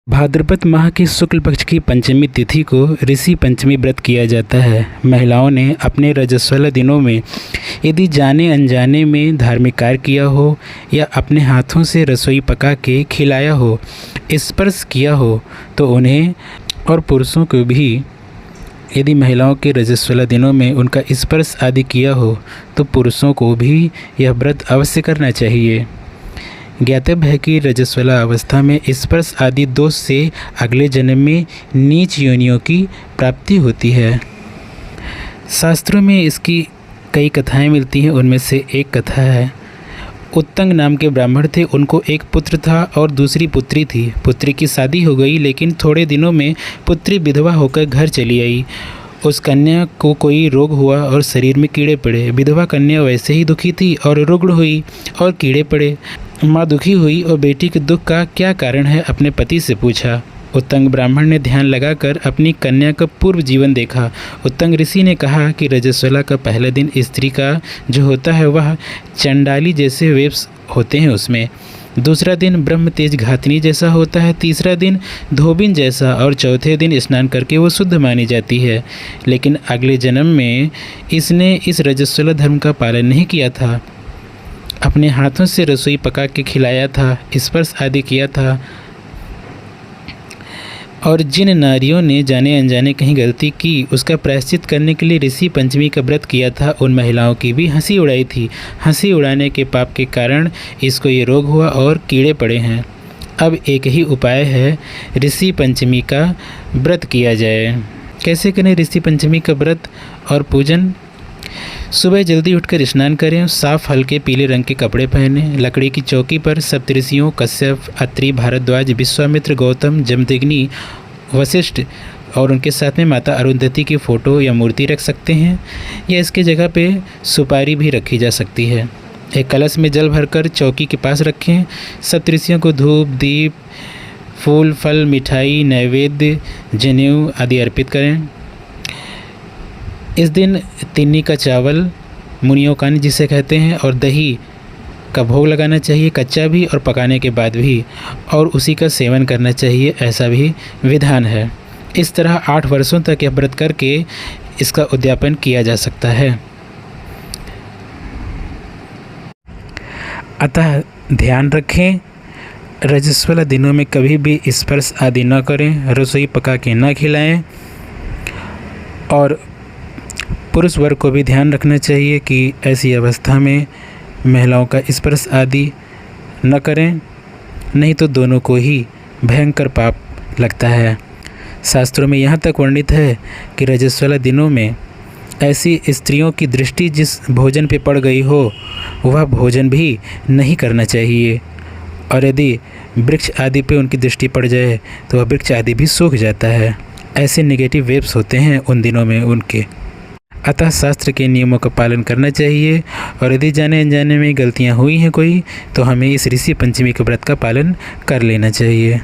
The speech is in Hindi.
भाद्रपद माह की शुक्ल पक्ष की पंचमी तिथि को ऋषि पंचमी व्रत किया जाता है। महिलाओं ने अपने रजस्वला दिनों में यदि जाने अनजाने में धार्मिक कार्य किया हो या अपने हाथों से रसोई पका के खिलाया हो, स्पर्श किया हो, तो उन्हें और पुरुषों को भी यदि महिलाओं के रजस्वला दिनों में उनका स्पर्श आदि किया हो तो पुरुषों को भी यह व्रत अवश्य करना चाहिए। ज्ञातव्य है कि रजस्वला अवस्था में स्पर्श आदि दोष से अगले जन्म में नीच योनियों की प्राप्ति होती है। शास्त्रों में इसकी कई कथाएं मिलती हैं। उनमें से एक कथा है, उत्तंग नाम के ब्राह्मण थे। उनको एक पुत्र था और दूसरी पुत्री थी। पुत्री की शादी हो गई, लेकिन थोड़े दिनों में पुत्री विधवा होकर घर चली आई। उस कन्या को कोई रोग हुआ और शरीर में कीड़े पड़े। विधवा कन्या वैसे ही दुखी थी और रुग्ण हुई और कीड़े पड़े। माँ दुखी हुई और बेटी के दुख का क्या कारण है अपने पति से पूछा। उत्तंग ब्राह्मण ने ध्यान लगाकर अपनी कन्या का पूर्व जीवन देखा। उत्तंग ऋषि ने कहा कि रजस्वला का पहला दिन स्त्री का जो होता है वह चंडाली जैसे वेब्स होते हैं उसमें, दूसरा दिन ब्रह्म तेज घातनी जैसा होता है, तीसरा दिन धोबिन जैसा और चौथे दिन स्नान करके वो शुद्ध मानी जाती है। लेकिन अगले जन्म में इसने इस रजस्वला धर्म का पालन नहीं किया था, अपने हाथों से रसोई पका के खिलाया था, स्पर्श आदि किया था। और जिन नारियों ने जाने अनजाने कहीं गलती की उसका प्रायश्चित करने के लिए ऋषि पंचमी का व्रत किया था, उन महिलाओं की भी हंसी उड़ाई थी। हंसी उड़ाने के पाप के कारण इसको ये रोग हुआ और कीड़े पड़े हैं। अब एक ही उपाय है, ऋषि पंचमी का व्रत किया जाए। कैसे करें ऋषि पंचमी का व्रत और पूजन? सुबह जल्दी उठकर स्नान करें, साफ हल्के पीले रंग के कपड़े पहनें, लकड़ी की चौकी पर सप्तऋषियों कश्यप, अत्रि, भारद्वाज, विश्वामित्र, गौतम, जमदग्नि, वशिष्ठ और उनके साथ में माता अरुंधति की फ़ोटो या मूर्ति रख सकते हैं, या इसके जगह पे सुपारी भी रखी जा सकती है। एक कलश में जल भरकर चौकी के पास रखें। सप्तऋषियों को धूप, दीप, फूल, फल, मिठाई, नैवेद्य, जनेऊ आदि अर्पित करें। इस दिन तिन्नी का चावल, मुनियों कानी जिसे कहते हैं, और दही का भोग लगाना चाहिए, कच्चा भी और पकाने के बाद भी, और उसी का सेवन करना चाहिए, ऐसा भी विधान है। इस तरह 8 वर्षों तक यह व्रत करके इसका उद्यापन किया जा सकता है। अतः ध्यान रखें, रजस्वला दिनों में कभी भी स्पर्श आदि न करें, रसोई पका के न खिलाएं, और पुरुष वर्ग को भी ध्यान रखना चाहिए कि ऐसी अवस्था में महिलाओं का स्पर्श आदि न करें, नहीं तो दोनों को ही भयंकर पाप लगता है। शास्त्रों में यहाँ तक वर्णित है कि रजस्वला दिनों में ऐसी स्त्रियों की दृष्टि जिस भोजन पे पड़ गई हो वह भोजन भी नहीं करना चाहिए, और यदि वृक्ष आदि पे उनकी दृष्टि पड़ जाए तो वह वृक्ष आदि भी सूख जाता है। ऐसे नेगेटिव वेव्स होते हैं उन दिनों में उनके। अतः शास्त्र के नियमों का पालन करना चाहिए, और यदि जाने अनजाने में गलतियां हुई हैं कोई, तो हमें इस ऋषि पंचमी के व्रत का पालन कर लेना चाहिए।